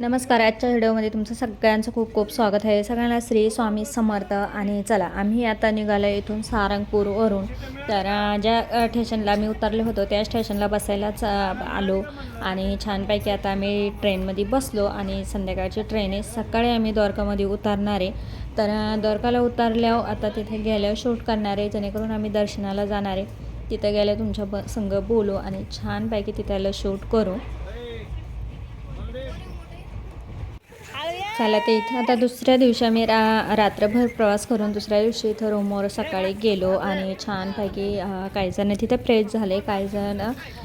नमस्कार. आजच्या व्हिडिओमध्ये तुमचं सगळ्यांचं खूप खूप स्वागत आहे. सगळ्यांना श्री स्वामी समर्थ. आणि चला आम्ही आता निघालो इथून सारंगपूरवरून. तर ज्या स्टेशनला आम्ही उतरलो होतो त्या स्टेशनला बसायलाच आलो आणि छानपैकी आता आम्ही ट्रेनमध्ये बसलो आणि संध्याकाळची ट्रेन आहे. सकाळी आम्ही द्वारकामध्ये उतरणार आहे. तर द्वारकाला उतरल्यावर आता तिथे गेल्यावर शूट करणार आहे, जेणेकरून आम्ही दर्शनाला जाणार आहे. तिथं गेल्यावर तुमच्या संग बोलू आणि छानपैकी तिथलं शूट करू. चला ते इथं आता दुसऱ्या दिवशी आम्ही रात्रभर प्रवास करून दुसऱ्या दिवशी इथं रूमवर सकाळी गेलो आणि छानपैकी काही जण तिथं फ्रेश झाले, काही जण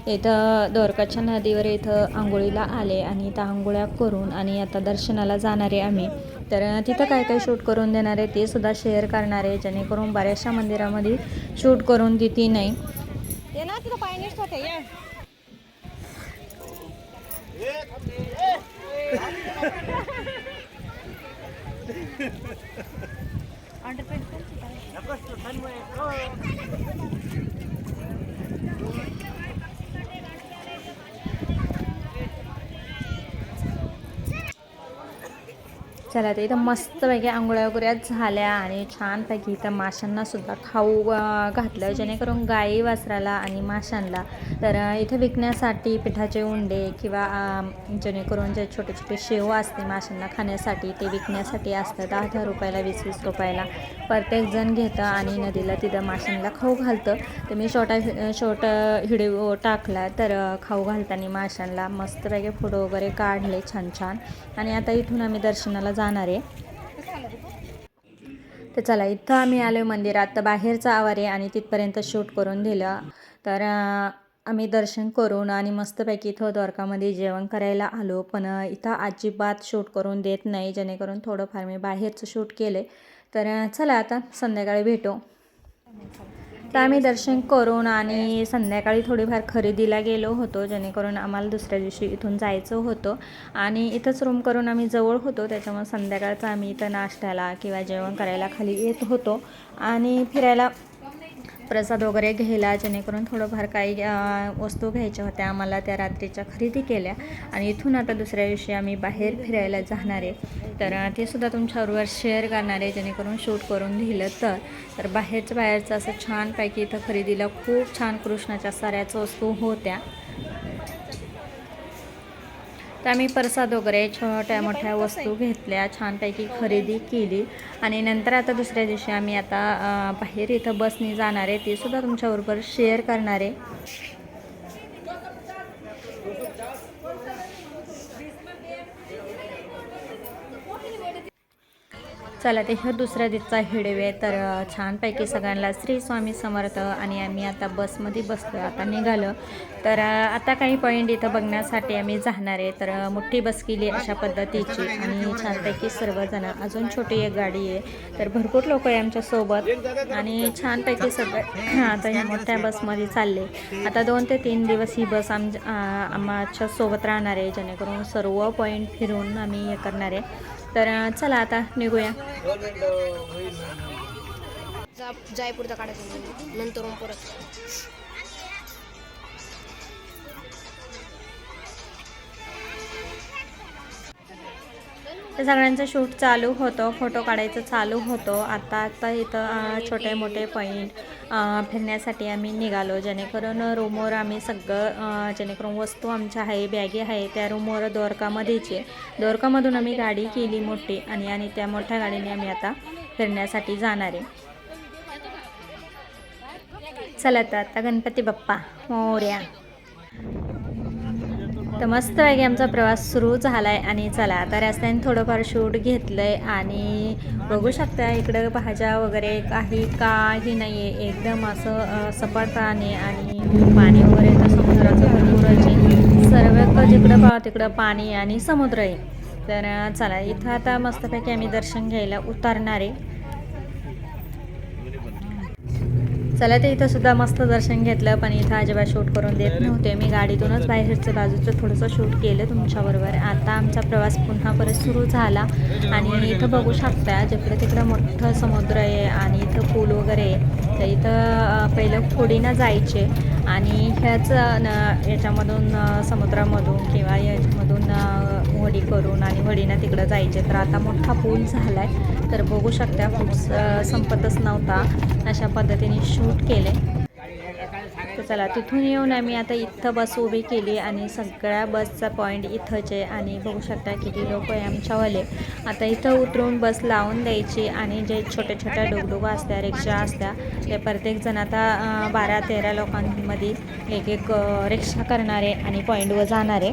इथं द्वारकाच्या नदीवर इथं आंघोळीला आले आणि इथं आंघोळ्या करून आणि आता दर्शनाला जाणार आहे आम्ही. तर तिथं काय काय शूट करून देणार आहे ते सुद्धा शेअर करणार आहे, जेणेकरून बऱ्याचशा मंदिरामध्ये शूट करून देते नाही. चला ते इथं मस्तपैकी आंघोळ्या वगैरे झाल्या आणि छानपैकी इथं माशांनासुद्धा खाऊ घातलं, जेणेकरून गाई वासराला आणि माशांना तर इथं विकण्यासाठी पिठाचे उंडे किंवा जेणेकरून जे छोटे छोटे शेव असते माशांना खाण्यासाठी ते विकण्यासाठी असतं. 10-10 रुपयाला 20-20 रुपयाला प्रत्येकजण घेतं आणि नदीला तिथं माशांना खाऊ घालतं. तर मी छोटा व्हिडिओ टाकला तर खाऊ घालताना माशांना मस्तपैकी फोटो वगैरे काढले छान छान. आणि आता इथून आम्ही दर्शनाला जाणार आहे. तर चला इथं आम्ही आलो मंदिरात. तर बाहेरचा आवार आहे आणि तिथपर्यंत शूट करून दिलं. तर आम्ही दर्शन करून आणि मस्तपैकी इथं द्वारकामध्ये जेवण करायला आलो, पण इथं अजिबात शूट करून देत नाही, जेणेकरून थोडंफार मी बाहेरचं शूट केलं. तर चला आता संध्याकाळी भेटू. तर आम्ही दर्शन करून आणि संध्याकाळी थोडीफार खरेदीला गेलो होतो, जेणेकरून आम्हाला दुसऱ्या दिवशी इथून जायचं होतं आणि इथंच रूम करून आम्ही जवळ होतो, त्याच्यामुळे संध्याकाळचं आम्ही इथं नाश्त्याला किंवा जेवण करायला खाली येत होतो आणि फिरायला प्रसाद वगैरे घ्यायला, जेणेकरून थोडंफार काही वस्तू घ्यायच्या होत्या आम्हाला, त्या रात्रीच्या खरेदी केल्या आणि इथून आता दुसऱ्या दिवशी आम्ही बाहेर फिरायला जाणार आहे. तर ते सुद्धा तुमच्याबरोबर शेअर करणार आहे, जेणेकरून शूट करून दिलं तर बाहेरचं असं छानपैकी इथं खरेदीला खूप छान कृष्णाच्या साऱ्याच वस्तू होत्या. तर आम्ही प्रसाद वगैरे छोट्या मोठ्या वस्तू घेतल्या, छानपैकी खरेदी केली आणि नंतर आता दुसऱ्या दिवशी आम्ही आता बाहेर इथं बसने जाणार आहे, ते सुद्धा तुमच्याबरोबर शेअर करणार आहे. चला ते ह्या दुसऱ्या दिवसाचा व्हिडिओ आहे. तर छानपैकी सगळ्यांना श्री स्वामी समर्थ. आणि आम्ही आता बसमध्ये बसलो, आता निघालो. तर आता काही पॉईंट इथं बघण्यासाठी आम्ही जाणार आहे. तर मोठी बस केली अशा पद्धतीची आणि छानपैकी सर्वजण, अजून छोटी एक गाडी आहे, तर भरपूर लोक आहे आमच्यासोबत आणि छानपैकी सगळे आता ह्या मोठ्या बसमध्ये चालले. आता 2 ते 3 दिवस ही बस आमच्या सोबत राहणार आहे, जेणेकरून सर्व पॉईंट फिरून आम्ही हे करणार आहे. तर चला आता निघूया. जायपूरचा काढायचं नंतर परत तर सगळ्यांचं शूट चालू होतं, फोटो काढायचं चालू होतं. आता इथं छोटे मोठे पॉईंट फिरण्यासाठी आम्ही निघालो, जेणेकरून रूमवर आम्ही सगळं जेणेकरून वस्तू आमच्या आहे, बॅगी आहे त्या रूमवर द्वारकामध्येच आहे. द्वारकामधून आम्ही गाडी केली मोठी आणि त्या मोठ्या गाडीने आम्ही आता फिरण्यासाठी जाणार आहे. चला तर आता गणपती बाप्पा मोरया. तर मस्तपैकी आमचा प्रवास सुरू झाला आहे आणि चला आता रस्त्याने थोडंफार शूट घेतलं आहे आणि बघू शकता इकडं भाज्या वगैरे काही नाही आहे, एकदम असं सपाट आहे आणि पाणी वगैरे तर समुद्राचं भरपूरच आहे, सर्व जिकडं पाहा तिकडं पाणी आणि समुद्र आहे. तर चला इथं आता मस्तपैकी आम्ही दर्शन घ्यायला उतरणार आहे. चला ते इथं सुद्धा मस्त दर्शन घेतलं, पण इथं अजिबात शूट करून देत नव्हते. मी गाडीतूनच बाहेरचं बाजूचं थोडंसं शूट केलं तुमच्याबरोबर. आता आमचा प्रवास पुन्हा परत सुरू झाला आणि इथं बघू शकता जिकडं तिकडं मोठं समुद्र आहे आणि इथं पूल वगैरे आहे. तर इथं पहिलं फोडीनं जायचे आणि ह्याच याच्यामधून समुद्रामधून किंवा याच्यामधून वडी करून आणि वडीनं तिकडं जायचे. तर आता मोठा पूल झाला आहे, तर बघू शकता पूल संपतच नव्हता. अशा पद्धतीने शूट केले. तर चला तिथून येऊन आम्ही आता इथं बस उभी केली आणि सगळ्या बसचा पॉईंट इथंच आहे आणि बघू शकता किती लोक आहे आमच्यावाले. आता इथं उतरून बस लावून द्यायची आणि जे छोट्या छोट्या डुगडुगा असत्या, रिक्षा असत्या, ते प्रत्येकजण आता 12-13 लोकांमध्ये एक एक रिक्षा करणारे आणि पॉईंटवर जाणारे.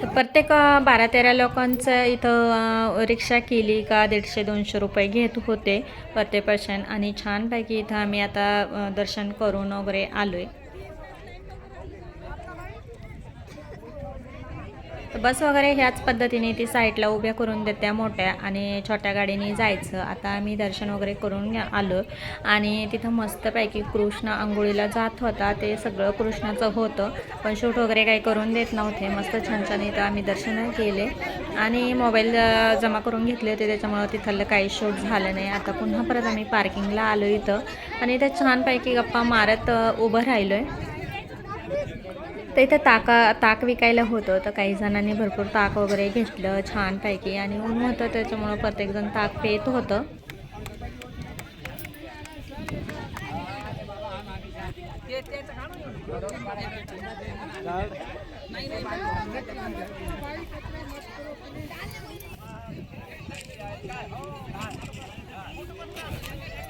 तर प्रत्येक 12-13 लोकांचं इथं रिक्षा केली का 150-200 रुपये घेत होते प्रत्येक पर्सन. आणि छानपैकी इथं आम्ही आता दर्शन करून वगैरे आलो आहे. तर बस वगैरे ह्याच पद्धतीने ती साईडला उभ्या करून देत्या मोठ्या आणि छोट्या गाडीने जायचं. आता आम्ही दर्शन वगैरे करून आलो आणि तिथं मस्तपैकी कृष्ण आंघोळीला जात होता. ते सगळं कृष्णाचं होतं, पण शूट वगैरे काही करून देत नव्हते. मस्त छान छान इथं आम्ही दर्शन केले आणि मोबाईल जमा करून घेतले होते, त्याच्यामुळं तिथलं काही शूट झालं नाही. आता पुन्हा परत आम्ही पार्किंगला आलो इथं आणि इथं छानपैकी गप्पा मारत उभं राहिलो आहे. तर इथं ताक विकायला होतं, तर काही जणांनी भरपूर ताक वगैरे घेतलं छानपैकी आणि ऊन होतं त्याच्यामुळं प्रत्येकजण ताक पित होतं.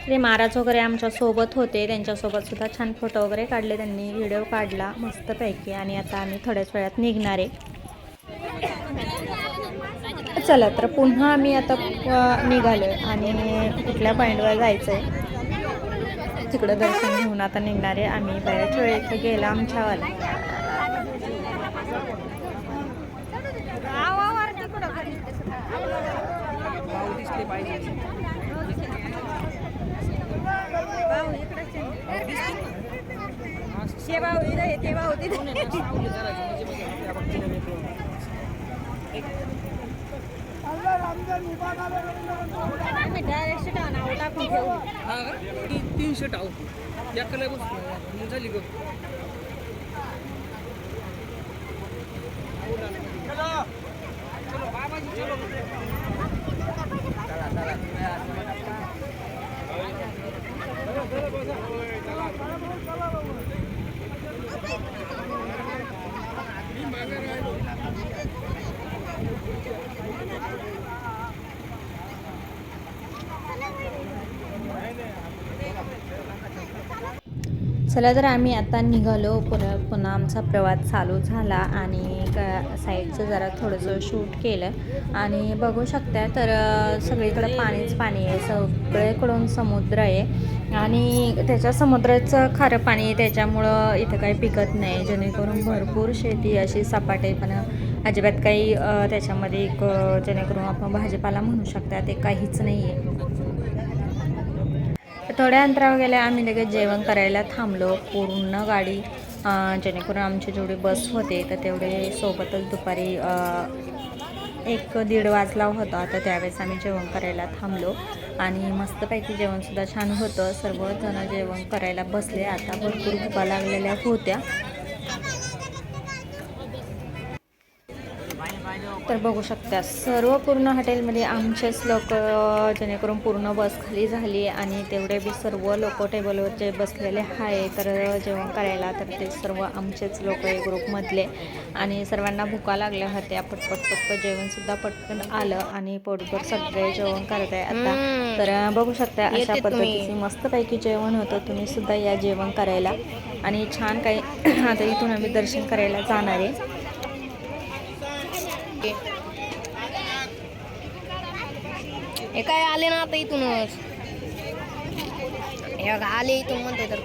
ते महाराज वगैरे आमच्या सोबत होते, त्यांच्यासोबत सुद्धा छान फोटो वगैरे काढले त्यांनी, व्हिडिओ काढला मस्तपैकी. आणि आता आम्ही थोड्याच वेळात निघणार आहे. चला तर पुन्हा आम्ही आता निघालो आहे आणि कुठल्या पॉईंटवर जायचं आहे तिकडं दर्शन घेऊन आता निघणार आहे आम्ही. बऱ्याच वेळ इथं गेला आमच्यावाला. तीनशे टाव एकाला बस झाली ग. चला तर आम्ही आता निघालो. पुन्हा आमचा प्रवास चालू झाला आणि साईडचं जरा थोडंसं शूट केलं आणि बघू शकता तर सगळीकडे पाणीच पाणी आहे, सगळीकडून समुद्र आहे आणि त्याच्या समुद्राचं खारं पाणी आहे, त्याच्यामुळं इथं काही पिकत नाही, जेणेकरून भरपूर शेती अशी सपाट आहे, पण अजिबात काही त्याच्यामध्ये जेणेकरून आपण भाजीपाला म्हणू शकता ते काहीच नाही आहे. थोड्या अंतरावर गेल्या आम्ही लगेच जेवण करायला थांबलो. पूर्ण गाडी जेणेकरून आमची जेवढी बस होते तर तेवढे सोबतच दुपारी 1-1:30 वाजला होता. तर त्यावेळेस आम्ही जेवण करायला थांबलो आणि मस्तपैकी जेवणसुद्धा छान होतं. सर्वजण जेवण करायला बसले. आता भरपूर भुका लागलेल्या होत्या. तर बघू शकता सर्व पूर्ण हॉटेलमध्ये आमचेच लोक, जेणेकरून पूर्ण बस खाली झाली आणि तेवढे बी सर्व लोक टेबलवर जे बसलेले आहे तर जेवण करायला, तर ते सर्व आमचेच लोक आहे ग्रुपमधले आणि सर्वांना भुका लागल्या होत्या. पटपट जेवणसुद्धा पटकन आलं आणि पोटभर सगळे जेवण करत आहे आता. तर बघू शकता अशा पद्धतीचे मस्तपैकी जेवण होतं. तुम्ही सुद्धा या जेवण करायला आणि छान काही. आता इथून आम्ही दर्शन करायला जाणार आहे. हे काय आले ना आता इथूनच आले इथून म्हणते तर.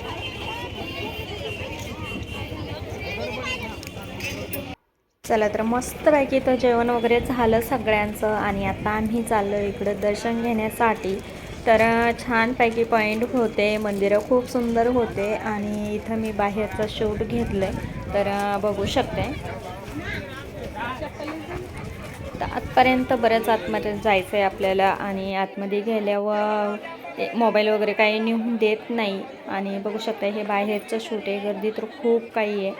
चला तर मस्तपैकी इथं जेवण वगैरे झालं सगळ्यांचं आणि आता आम्ही चाललो इकडं दर्शन घेण्यासाठी. तर छानपैकी पॉईंट होते, मंदिरं खूप सुंदर होते आणि इथं मी बाहेरचं शूट घेतलं आहे, तर बघू शकते. तर आतपर्यंत बरंच आतमध्ये जायचं आहे आपल्याला आणि आतमध्ये गेल्यावर मोबाईल वगैरे काही नेऊन देत नाही आणि बघू शकता हे बाहेरचं शूट आहे. गर्दी तर खूप काही आहे.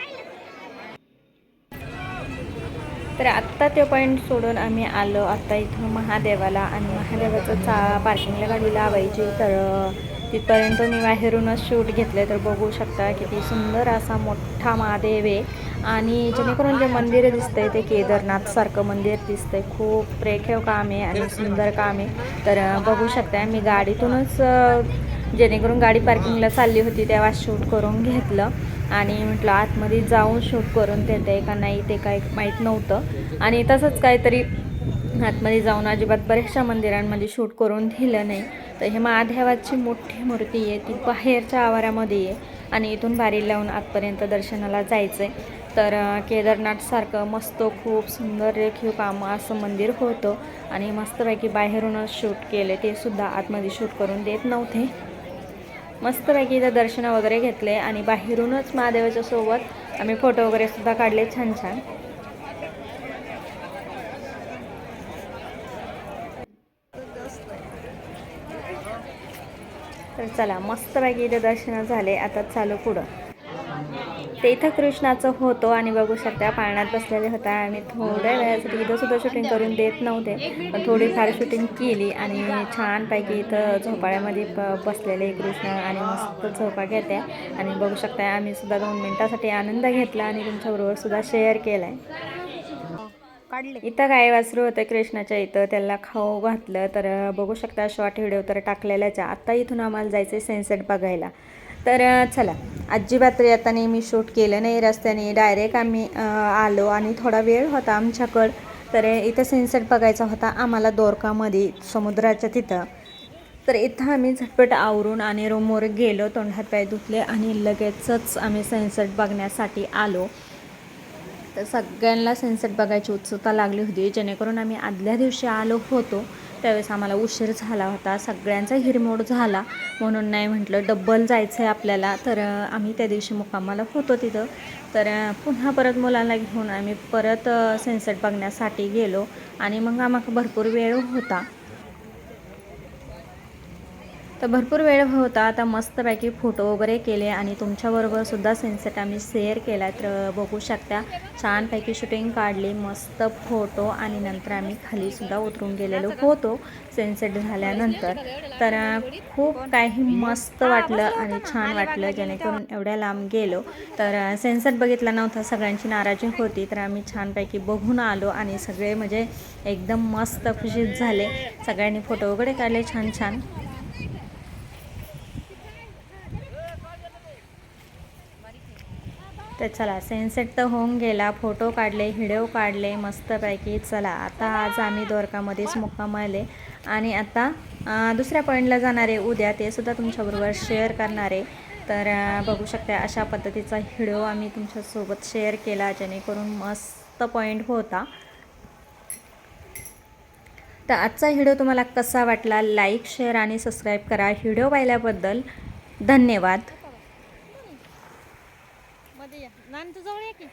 तर आत्ता ते पॉईंट सोडून आम्ही आलो आत्ता इथं महादेवाला आणि महादेवाचं पार्किंगला गाडी लावायची. तर तिथपर्यंत मी बाहेरूनच शूट घेतले. तर बघू शकता किती सुंदर असा मोठा महादेव आहे आणि जेणेकरून जे मंदिर दिसतंय ते केदारनाथसारखं मंदिर दिसतंय. खूप रेखीव काम आहे आणि सुंदर काम आहे. तर बघू शकता मी गाडीतूनच जेणेकरून गाडी पार्किंगला चालली होती तेव्हा शूट करून घेतलं आणि म्हटलं आतमध्ये जाऊन शूट करून देते का नाही ते काय माहीत नव्हतं आणि तसंच काहीतरी आतमध्ये जाऊन अजिबात बऱ्याचशा मंदिरांमध्ये शूट करून दिलं नाही. तर हे महादेवाची मोठी मूर्ती आहे ती बाहेरच्या आवारामध्ये आहे आणि इथून बारी लावून आतपर्यंत दर्शनाला जायचं आहे. तर केदारनाथसारखं मस्त खूप सुंदर रेखीव काम असं मंदिर होतं आणि मस्तपैकी बाहेरूनच शूट केले. ते सुद्धा आतमध्ये शूट करून देत नव्हते. मस्तपैकी इथं दर्शन वगैरे घेतले आणि बाहेरूनच महादेवाच्या सोबत आम्ही फोटो वगैरे सुद्धा काढले छान छान. तर चला मस्तपैकी इथे दर्शन झाले. आता चालू पुढं. ते इथं कृष्णाचं होतं आणि बघू शकता पाळण्यात बसलेले होता आणि थोड्या वेळासाठी इथं सुद्धा शूटिंग करून देत नव्हते पण थोडीफार शूटिंग केली आणि छानपैकी इथं झोपाळ्यामध्ये बसलेले कृष्ण आणि मस्त झोपा घेते आणि बघू शकता आम्ही सुद्धा 2 मिनिटासाठी आनंद घेतला आणि तुमच्याबरोबर सुद्धा शेअर केला आहे. इथं गाय वासरू होतं कृष्णाच्या इथं त्याला खाऊ घातलं. तर बघू शकता शॉर्ट व्हिडिओ तर टाकलेलाच. आत्ता इथून आम्हाला जायचं सनसेट बघायला. तर चला अजिबात आता नेहमी शूट केलं नाही रस्त्याने डायरेक्ट आम्ही आलो आणि थोडा वेळ होता आमच्याकडं. तर इथं सनसेट बघायचा होता आम्हाला दोरकामध्ये समुद्राच्या तिथं. तर इथं आम्ही झटपट आवरून आणि रूमवर गेलो तोंड हात पाय धुतले आणि लगेचच आम्ही सनसेट बघण्यासाठी आलो. तर सगळ्यांना सनसेट बघायची उत्सुकता लागली होती जेणेकरून आम्ही आदल्या दिवशी आलो होतो त्यावेळेस आम्हाला उशीर झाला होता. सगळ्यांचा हिरमोड झाला म्हणून नाही म्हटलं डबल जायचं आहे आपल्याला. तर आम्ही त्या दिवशी मुक्कामाला होतो तिथं. तर पुन्हा परत मुलांना घेऊन आम्ही परत सनसेट बघण्यासाठी गेलो आणि मग आम्हाला भरपूर वेळ होता. तर भरपूर वेळ होता. आता मस्तपैकी फोटो वगैरे केले आणि तुमच्याबरोबर सुद्धा सनसेट आम्ही शेअर केला. तर बघू शकता छानपैकी शूटिंग काढली मस्त फोटो आणि नंतर आम्ही खाली सुद्धा उतरून गेलेलो होतो सनसेट झाल्यानंतर. तर खूप काही मस्त वाटलं आणि छान वाटलं जेणेकरून एवढ्या लांब गेलो. तर सनसेट बघितला नव्हता सगळ्यांची नाराजी होती तर आम्ही छानपैकी बघून आलो आणि सगळे म्हणजे एकदम मस्त खुशीत झाले. सगळ्यांनी फोटो वगैरे काढले छान छान. तर चला सनसेट तर होऊन गेला फोटो काढले व्हिडिओ काढले मस्तपैकी. चला आता आज आम्ही दोरकामध्येच मुक्काम आले आणि आता दुसऱ्या पॉईंटला जाणार आहे उद्या ते सुद्धा तुमच्याबरोबर शेअर करणार आहे. तर बघू शकता अशा पद्धतीचा व्हिडिओ आम्ही तुमच्यासोबत शेअर केला जेणेकरून मस्त पॉईंट होता. तर आजचा व्हिडिओ तुम्हाला कसा वाटला लाईक शेअर आणि सबस्क्राईब करा. व्हिडिओ पाहिल्याबद्दल धन्यवाद. नान तुझ्याजवळ आहे की